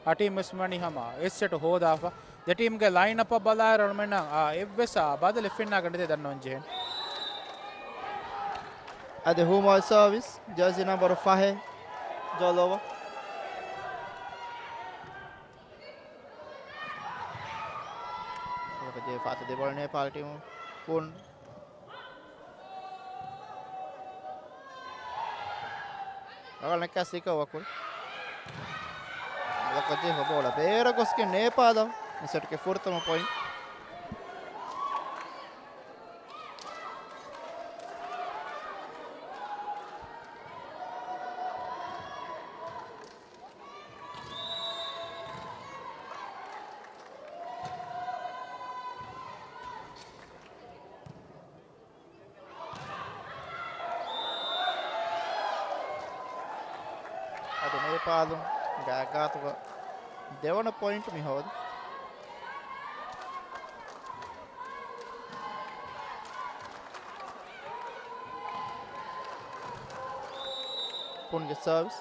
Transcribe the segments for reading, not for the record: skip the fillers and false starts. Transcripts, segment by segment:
ಆ team ಮಿಸ್ಮಣಿ ಹಮ ಎಸ್ಸೆಟ್ ಹೋದಾಫ the ಟೀಮ್ಗೆ line up ಬಲಾರ ಮೆನ್ನ ಎವ್ವೆಸ ಬದಲ್ ಎಫಿನ್ನ ಗಂಡದೆ ದನ್ನೊಂಜೆ ade Humo service jersey number 5 Jolova je fata de bol Nepal team pun agal nekka sika wakul je bola bera goske Nepal set ke furtama point Nepal gatuga devana point mi hod punge service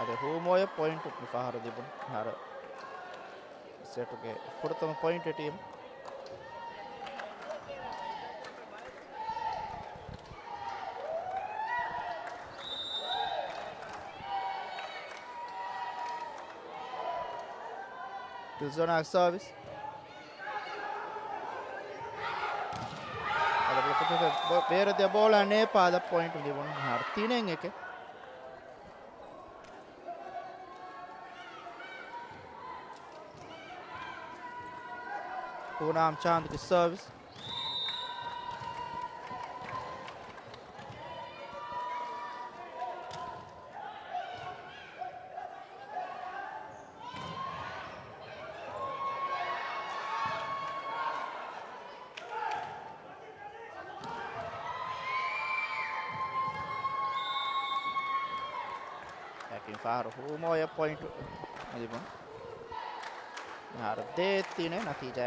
ade Humoya point mi fahara dibun hara setuge furtama point team Zona service. Ada dia bola Nepal ada point di bawah. Harti neng ke? Punam Chand ki service. Fahro Humoya point di bawah. Har detti ne natija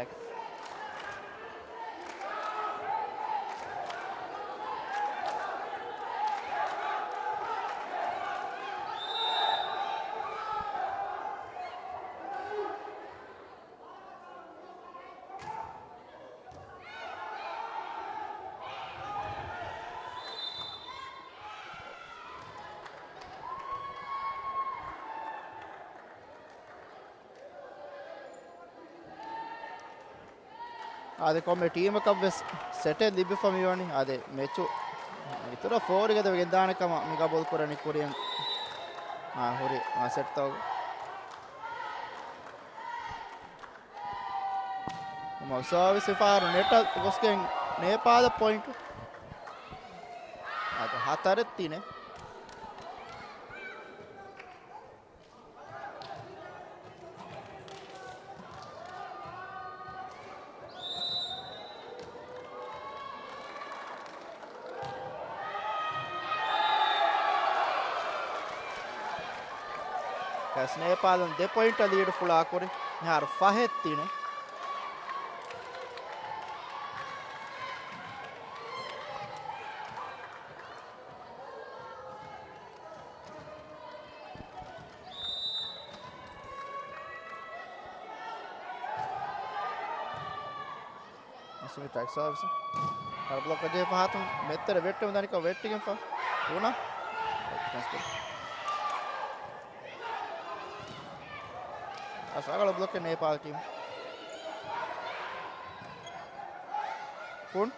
ade komme team ekak wes set e dibbe famiyoni ade mechu itura 4 gada gendana kama miga bol korani korean hori set taw mo service far net gosken Nepal point ade hataretti ne Nepal de point lead full akore har fahetti ne asumi track service har block je pahatum mettere vettum danika vettigen fa una Asagala block Nepal team. Pun.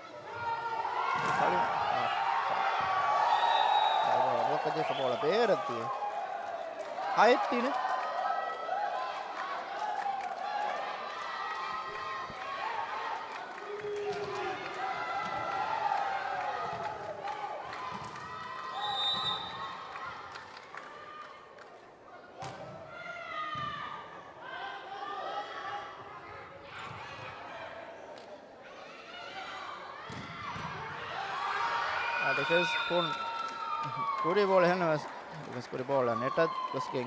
Sali. Block aja bola berarti. Height ini. Defense pun kuri bola henna was kuri bola neta gosken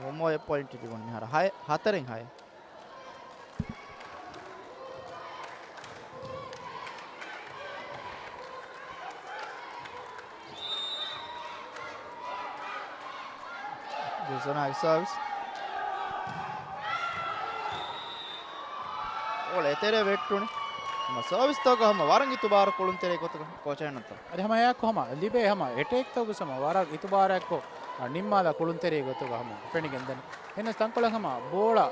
Humo point di bawah har high hataring high Zona service. Ole tere vettuni. Ma service toga hama waran itubar kulun tere gotuga coach ayanatta. අද හැම අයක් කොහම ලිබේ හැම එටෙක් තවක සම වරක් ඉතුබාරයක් කො නිම්මාලා කුළුන්තරේ ගොතුක හැම ෆෙනිගෙන් දන එන තංකොල හැම බෝලා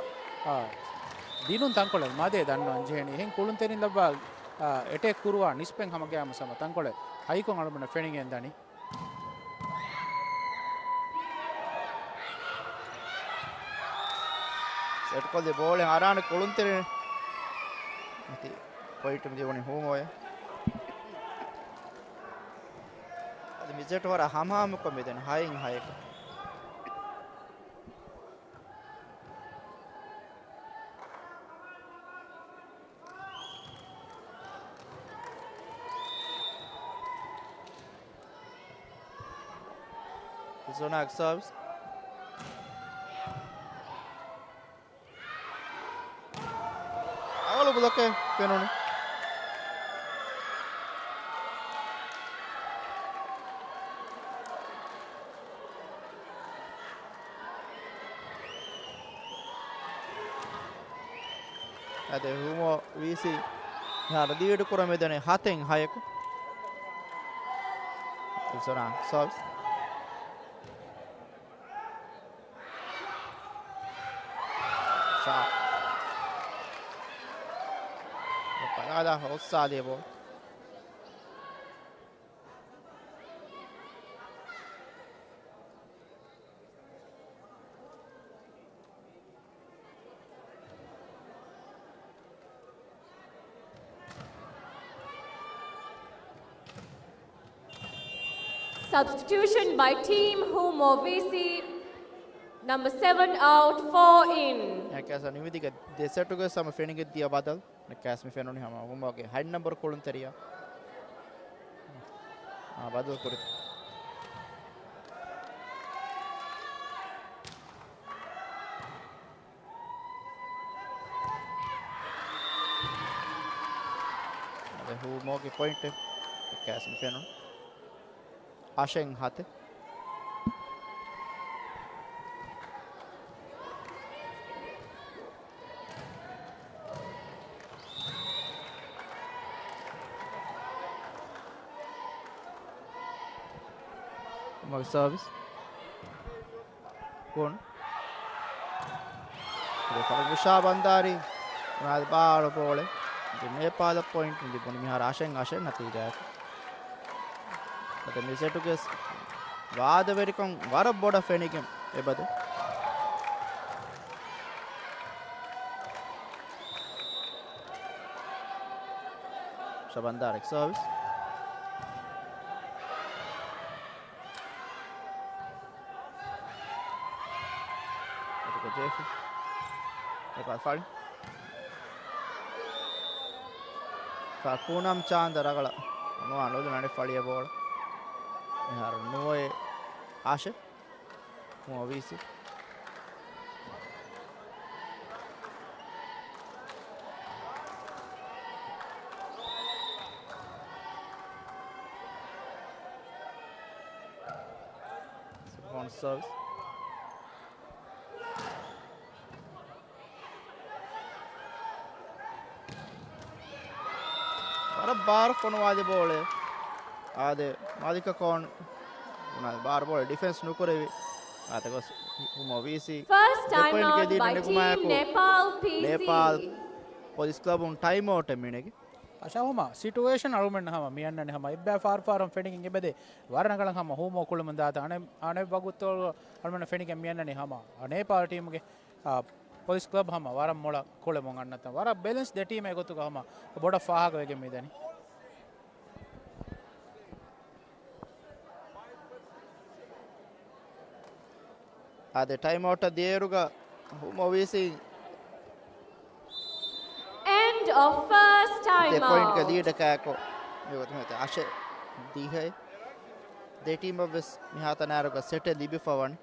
දිනුන් තංකොල මාදේ දන්නවා ජේනි හෙන් කුළුන්තරින් ලබා එටෙක් කුරුවා නිස්පෙන් හැම ගෑම සම තංකොල හයිකොන් අලබන ෆෙනිගෙන් දනි set ko de ball arana kuluntere ati point me devoni home hoya adi mijet wara hamham ko meden hayin hayek zona service Agalo bloke penoni ade humo vc yara diyedu kura medane haten hayeku zona service shot Pagada offside ball. Substitution by team Humo VC. Number 7 out, 4 in. Kasa nimidika desetuga sama fenige dia badal kas me fenoni hama humoge head number kolun teriya badal kurit ade humoge point kas me fenon ashen hate Mag service. Kon. The Faragusha Bandari. Bar pole. The Nepal point in the Bonimihar Ashen Ashen Natija. But the Misa took us. Vada very con. Vara border Fenigam. Ebade. Shabandaric service. Jeffy. Ekal fali. Fakunam Chanda Ragala. No, I know the 95 ball. No way. Ashe. More VC. On service. Bar phone वाले ball है आधे मालिका कौन ना बार ball defence नुकरे आते को मूवीसी First time out by team Nepal PC. Nepal police club उन time out है मीने की अच्छा होमा सिचुएशन अरुमेन हम मियन्ने हम इब्बे फार फारम फेनिंग इबेदे वारनगल हम होमो कुलम दात अने बगुतो अरुमेन फेनिंग मियन्ने हम नेपाल टीम के पुलिस क्लब हम वारम मोला कोले मोंगन्नत वारा बैलेंस दे टीम एगोतु हम बोडा फाहाग वेगे मिदनी आधे टाइम आउट देरुगा मूवीसी End of first time the point का out. लीड का को ये होते हैं आशे दी है the team of this निहाता नारुगा सेट लीबी फवन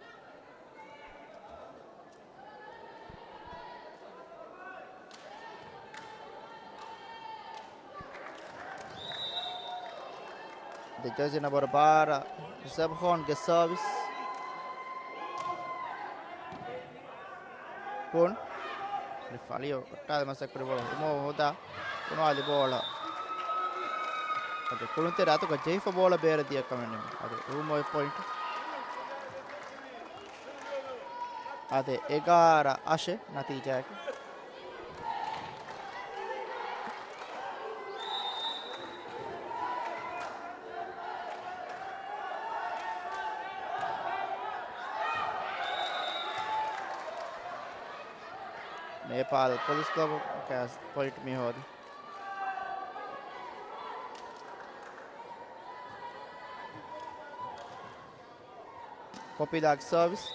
the jersey number 12 Zabhon के service pon falio tal masa kuri bola mo hoda kono ali bola ade kulunte ratu ka jeifa bola beera diya kamenne ade rumo point ade 11 ashe natija ek Nepal police club का point में हो Kopilak service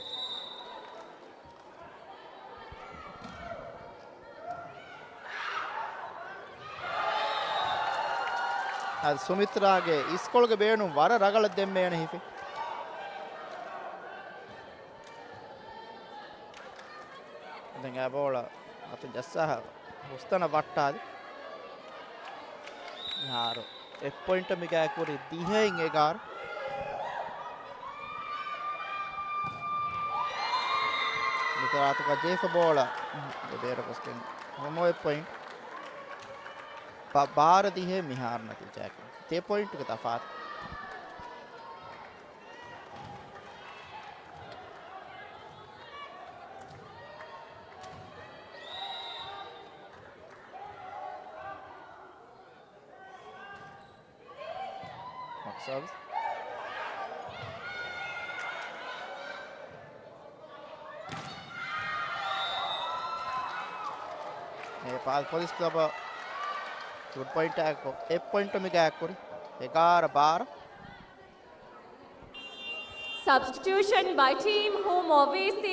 ad Sumitrage iskolge beenu wara ragala demme ena hife den a bola atu jassaha ustana wattadi yaro ek point miga kuri dihen egar Mitrato ka jefa bola bedera kosten homo ek point बार दी है मिहार नतीजा के ते point का तफात मकसद Nepal police club good point ako 1 point mi ga kori 11 12 Substitution by team Home OVC,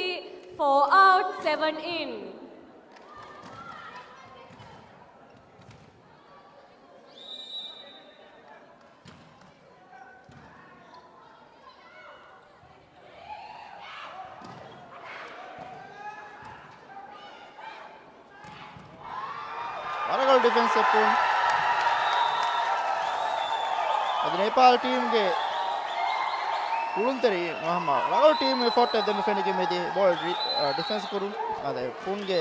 4 out, 7 in. Waragal defense pun ad Nepal team ge Kulunteri mahama Waragal team effort den fenige medi ball defense kuru ade pun ge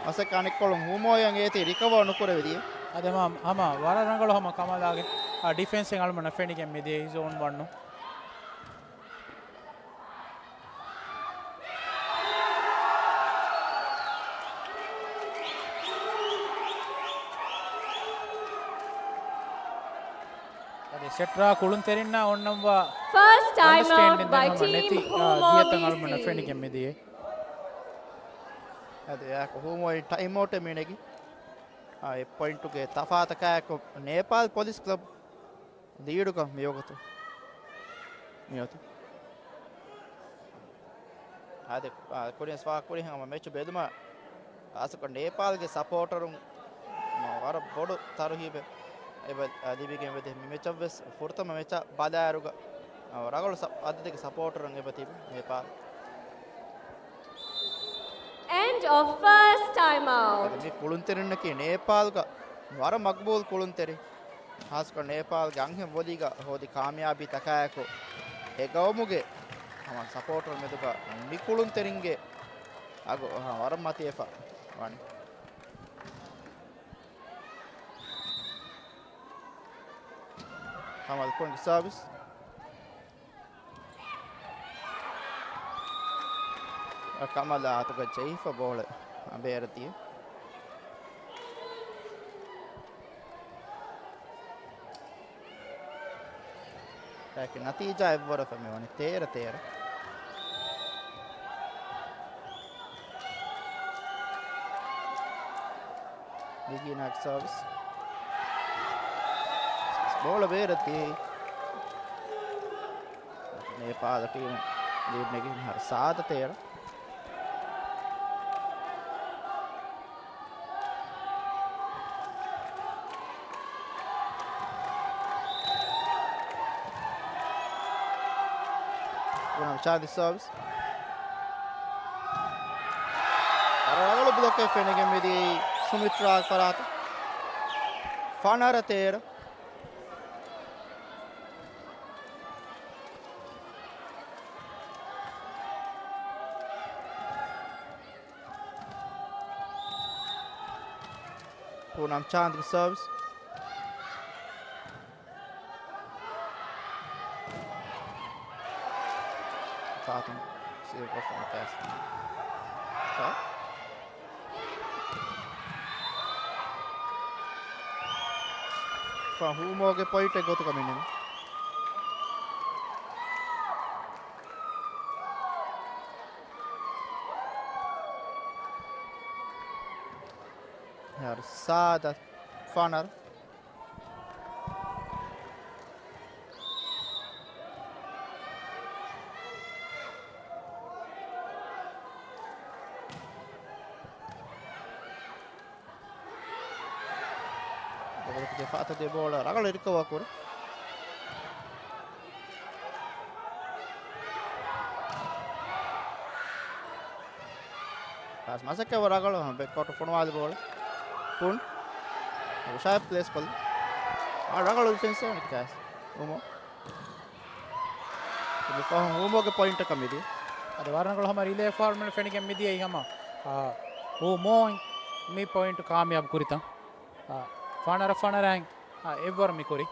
ase kanik kolum humoyan eti recover nukure vedi ade hama wararangalo hama kamalage defense engalmana fenige medi zone 1 Setra Kulunterina on number First time out by team Home Diatangalmana OVC. fenige medi ade yak humo time out menegi e point ge tafata ka ko Nepal police club lead ka miyogatu miyatu ade korean swa korean hama match beduma asako Nepal ge supporter war bodu taruhibe eba adibige mede match ves furtama match badaruga ragol adidege supporter ebati Nepal End of first time out. මේ කුළුන්තෙරන්න කිය නේපාල්ග වර මක්බෝල් කුළුන්තෙරේ හාස්ක නේපාල්ග අංහෙ වොදිග හෝදි කාමයාබී තකායකෝ එගවමුගේ හම සපෝටර් මෙතුක නිකුළුන්තෙරින්ගේ අග වර මතියපා වනි කමල් පොන්ටි service Kamala atuka Jaifa ball aberati tak natija evvara fami wani 13 begin at service ball aberati Nepal team lead making har 7-13 Charlie serves. Ragalo block e fenige medi Sumitra Farat. Fanara ter. Poonam Chandra serves. Fatum save from the pass. Sorry. For Humoge point go to come in. Here Sada Funner. Fata de bola ragala irkawa kor pass masake ragala back out phone wal bola pun sharp place pal ragala defense and cash umo umo ke point kamidi අද වරණකල හම relay formal ෆෙනිකම් මිදියේ හම ඕ මොයින් මේ point කාමයාබ් කුරිතන් ෆානරන් ever මිකුරි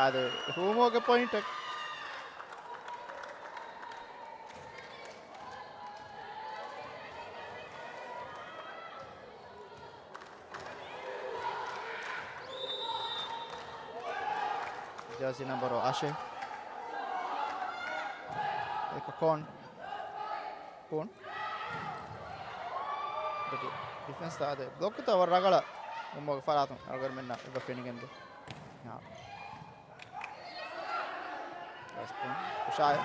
ade humoge point jersey number Ashe eka kon defense ta ade block ta war ragala humoge faratum agar menna eba fenigende ha Ushaya.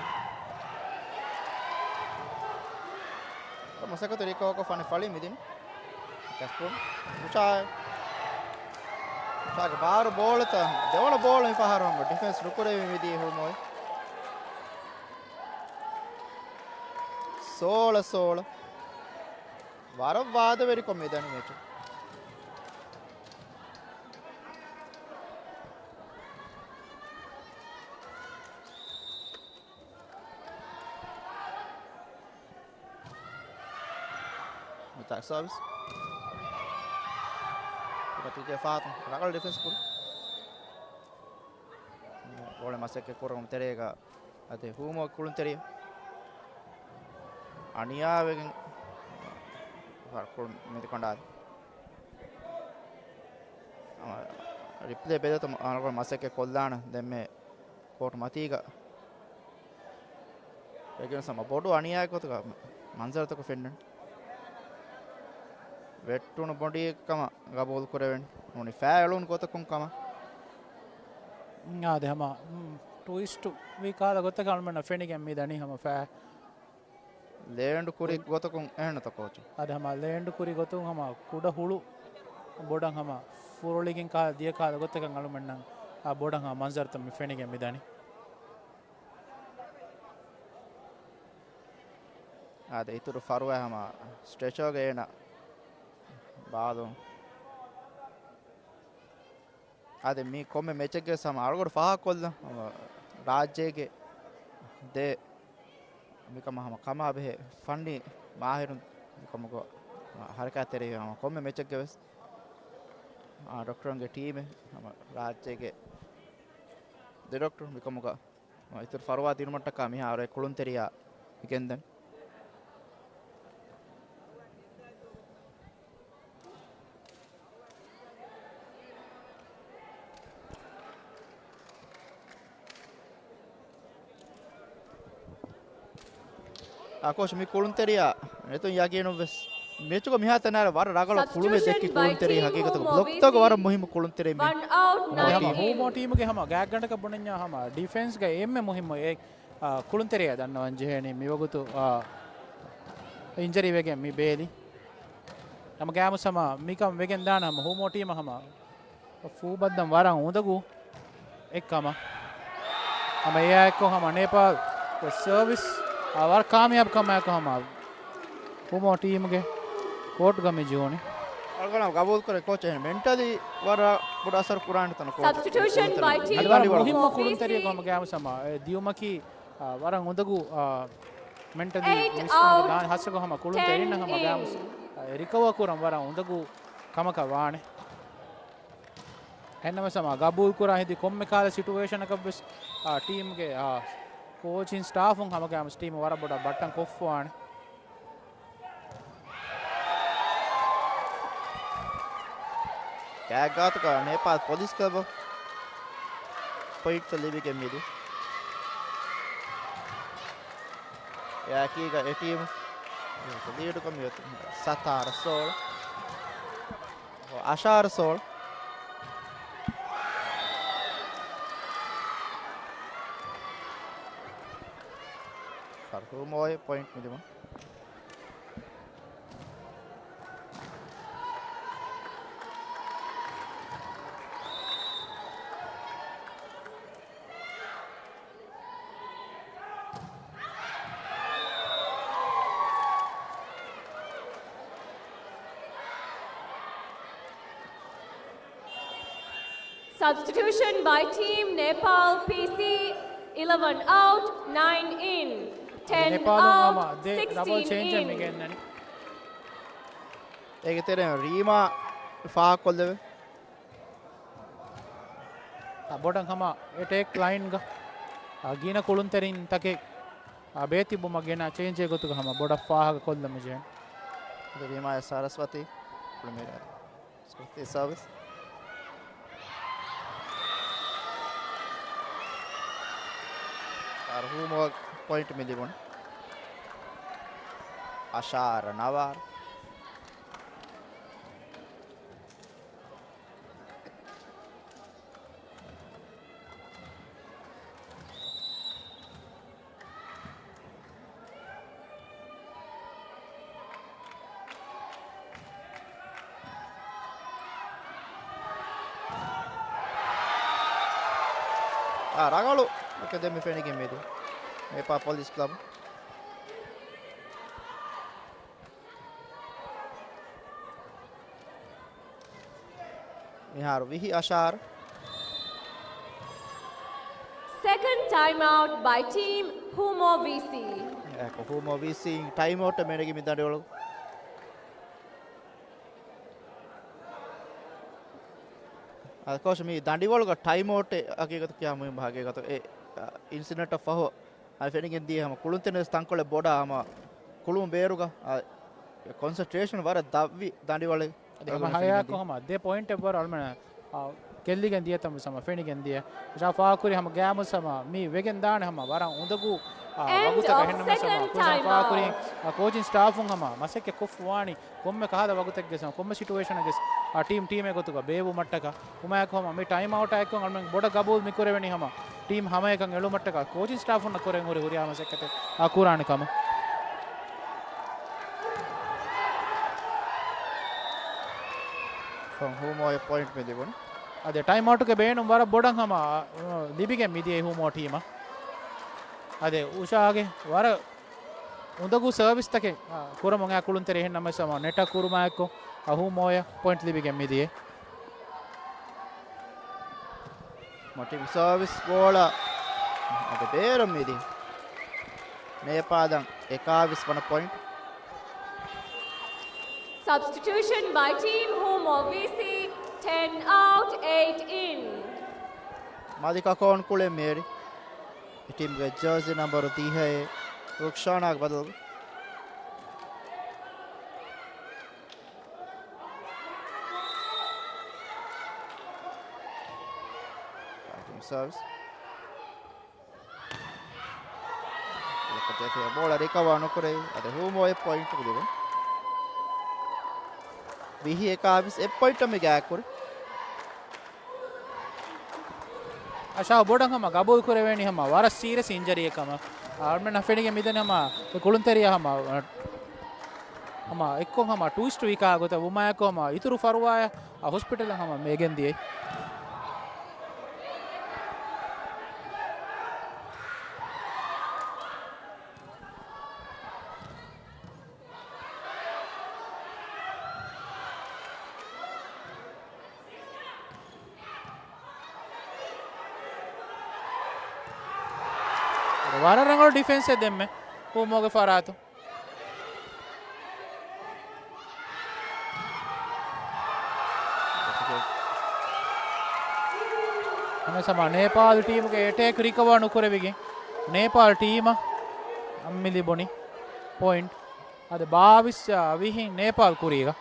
Masaka terika ko fane fali midin. Kaspun. Ushaya. Ushaya baar ball ta devona ball hi faharam defense rukure midi homoy. 16 varavada veri komme dani match. Attack service. Batija Fatum. Ragal defense pur. Bole masake korum terega. Ate humo kulun teriya. Aniya wegen. Var kulun meti kondad. Replay bedatum anagol masake kollana demme court matiga. Wegen sama bodu aniya kotuka manzar to ko fennan. වෙට්ටුණු body එකම ගබෝල් කරවෙන් මොනි ෆෑලුන් කොතකුම් කම ආද හැම ටුයිස්ට් විකාල ගොත කල්මන ෆෙනිකම් මේ දනි හැම ෆෑ ලේන්ඩ් කුරි ගොතකුම් එහෙන තකෝච අද හැම ලේන්ඩ් කුරි ගොතුම් හැම කුඩ හුළු බොඩන් හැම ෆුරොලිකින් කා දිය කාල ගොතකන් අලුමන්නම් ආ බොඩන් හැම මන්සර් තම ෆෙනිකම් මේ දනි ආද ඊතුරු ෆරුව හැම ස්ට්‍රෙචර් ගේන बादों आदे मी कोमे मैच के सम आलगोर फाहा कोल्ल राज्य के दे मी कम हम कमा बे फंडी माहिरुन कम को हरकत तेरे हम कोमे मैच के बस डॉक्टरों के टीम है हम राज्य के दे डॉक्टर मी कम को इतर फरवा दिन मट्ट का मी आरे कुलुन तेरिया इकेंदन आकोश मी कुलुन तेरिया ये तो यागी नो बस मैच को मिहा तनार वार रागल कुलु में देख के कुलुन तेरी हकीकत को ब्लॉक तो वार मुहिम कुलुन तेरे में हम होमो टीम के हम गैग गंड का बुनन्या हम डिफेंस का एम में मुहिम एक कुलुन तेरे दन्न वंजेनी मी वगुतु इंजरी वेगे मी बेली हम गෑම සම මිකම් වෙගෙන් දාන हम होमो टीम हम फू बद्दम वारा उदगु එක්කම हम ये को हम नेपाल सर्विस और कामयाब कमाया को हम हुमो टीम के कोर्ट गमी जोनी අල්ගොන ගබෝල් කරේ කෝච් එහෙනම් මෙන්ටලි වර පොඩ අසර කුරාන්න තන කෝච් Substitution by team අද වර Home මුහිම්ම of කුළුන් තරිය VC. කොම ගෑම සම දියුමකි වරන් උදගු මෙන්ටලි 8 out, දාන හස්සක හම කුළුන් 10 තරින්න හම ගෑම රිකව කුරම් වරන් උදගු කමක වානේ එන්නම සම ගබූල් කුරා හිදි කොම්මේ කාල සිටුේෂන් එකක් බස් ටීම් ගේ कोचिंग स्टाफ हम हमें हम टीम वारा बड़ा बटन कोफ वाण क्या गात का नेपाल पुलिस क्लब पॉइंट चले भी के मिली या की का टीम तो लीड कम होते सतार सोल आशार सोल मोय पॉइंट मिले मग Substitution by team Nepal PC. 11 out, 9 in. 10 Nepal out, हम दे डबल 16 चेंज in. में गेන්නනි ඒක තේරෙන රීමා ෆා කොල්ලව बोडंग हम एटेक लाइन गा गीना कुलुन तेरिन तके बेति बुम गेना चेंज गोतु हम बोडा फाह कोल्ल मुझे रीमा सरस्वती primera स्कृति सर्विस और होमवर्क पॉइंट मिली बन आशार noir Ragalo Academy Fenning medio Nepal Police Club यहाँ विही आशार Second timeout by team Humo VC. Humo VC timeout मेरे की मिदारे वालों कोश मी दांडी वालों का टाइमआउट अकेगा तो क्या मुझे भागेगा तो इंसिडेंट ऑफ हो फेनिंग इंदी हम कुलुंते ने स्थांकोले बोड़ा हम कुलुं बेरुगा कंसंट्रेशन वारा दावी दांडी वाले हम हाया को हम दे पॉइंट बर अलमना केल्ली गंदिया तम सम फेनिंग गंदिया जाफा कुरी हम गैम सम मी वेगन दान हम वारा उंदगु End वगुत of कहन में सम second जाफा कुरी timeout. कोचिंग स्टाफ हम मसके कुफवानी कोम्मे कहादा वगुत गेसम कोम्मे सिचुएशन गेस टीम गोतुगा बेबु मट्टका उमायक हम मी टाइम आउट आयको अलमन बोडा गबूल मिकुरे वेनी हम टीम हम एक एळु मट्टका कोचिंग स्टाफ न कोरे nguरे हुरिया मसकते कुरान कम from Humo a point में देखो अदे टाइम आउट के बेन उम्बारा बोडंग हम दिबिगे मिदिए हुमो टीम अदे उषा आगे वार उंदगु सर्विस तके कुर मंगा कुलुन तेरे नम सम नेटा कुरुमायको हुमोय पॉइंट दिबिगे मिदिए मोटिव सर्विस बोला अदे बेरम मिदी नेपादं 21 one point Substitution by team Humo VC. 10 out, 8 in. मादिका कौन कुले मेरी टीम का जर्सी नंबर होती है रुखसाना बदल सर्विस कहते थे बोला रिकवर न करे अरे होमो एक पॉइंट को देबो विही एक आविस एक पॉइंट में गया कर अशा बोडंग हम गबूल करे वेनी हम वार सीरियस इंजरी एकम आर्मेन अफेनिगे मिदने हम कुलुन तेरिया हम एक्को हम टूरिस्ट वीक आगोते उमायको हम इतुरु फरुवाय हॉस्पिटल हम मेगेंदी වරරංගල ඩිෆෙන්ස් එක දෙම්මේ හුමෝගේ ෆරාතු sama Nepal team ke attack recover nukurevige Nepal team ammili boni point ade 22 vihin Nepal kuriga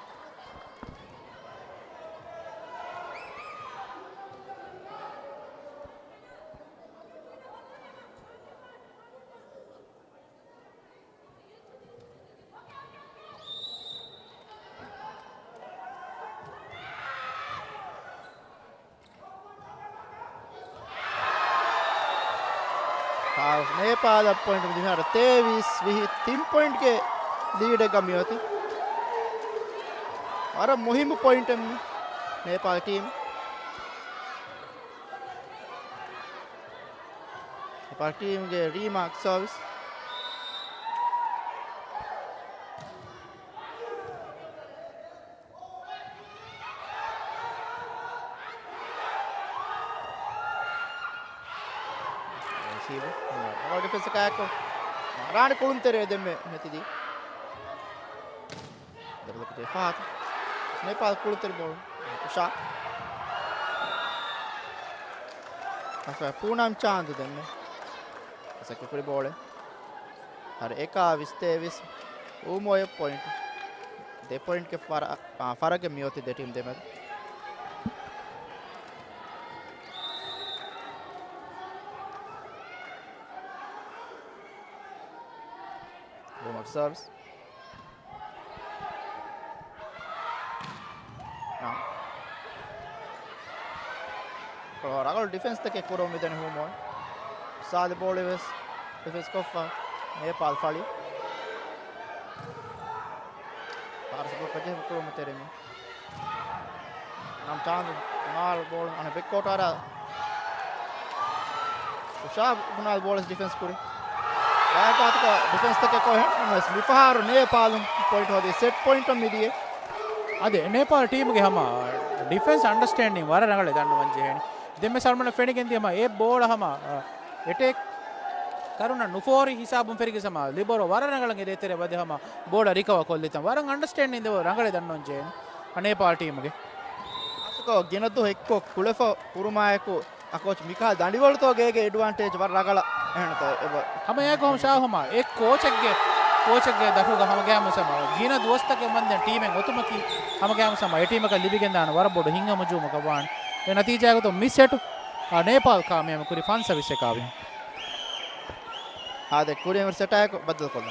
Nepal point में दिखा 23 विही 3 पॉइंट के लीड है कमी होती और मुहिम पॉइंट में नेपाल टीम के रीमार्क सर्विस और डिफेंस का को राण कुलुम तेरे दे में नती दी दबल के फात नेपाल कुलुम तेरे बॉल शॉट अच्छा पूनम चांद दे में ऐसा के पूरी बॉल है और 21 वो मोय पॉइंट दे पॉइंट के फरक के मियोती दे टीम दे में serves और अगर डिफेंस तक एक करो मिदन हो मोय साद बॉल इवेस डिफेंस को नेपाल फाली पार से पजे करो तेरे में नाम चांद माल बॉल अने बिग कोट आ रहा शाब बुनाल बॉल डिफेंस पूरी डिफेंस तक को है मिफार नेपाल पॉइंट होदी सेट पॉइंट में दिए अदे नेपाल टीम के हम डिफेंस अंडरस्टैंडिंग वार रंगले दंड वंजे हेनी දෙම සල්මන ෆෙනිගෙන් දියම ඒ බෝල හම එටෙක් කරුණ නුෆෝරි හිසාබුම් ෆෙරිගේ සම ලිබරෝ වරනගලගේ දෙතරේ බද හම බෝල රිකව කොල්ලිතම වරන් අන්ඩර්ස්ටෑන්ඩින් දෙව රංගලේ දන්නොන් ජේ අනේපාල් ටීම් ගේ අසකෝ ගෙනතු එක්කෝ කුලෙෆ කුරුමායකෝ අකෝච් මිකා දඬිවලතෝ ගේගේ ඇඩ්වාන්ටේජ් වර රගල එහෙනත හම ඒකෝම ශාහම එක් කෝච්ගේ දහුග හම ගෑම සම ගින දොස්තකේ මන්දන් ටීමෙන් ඔතුමකි හම ගෑම සම ඒ ටීමක ලිබිගෙන් දාන වර බොඩ හිංගම ජූමක වාන් ये नतीजा है तो मिस सेट नेपाल का में कुरी फन सर्विस से कावी हाँ देख कुरी में सेट है बदल को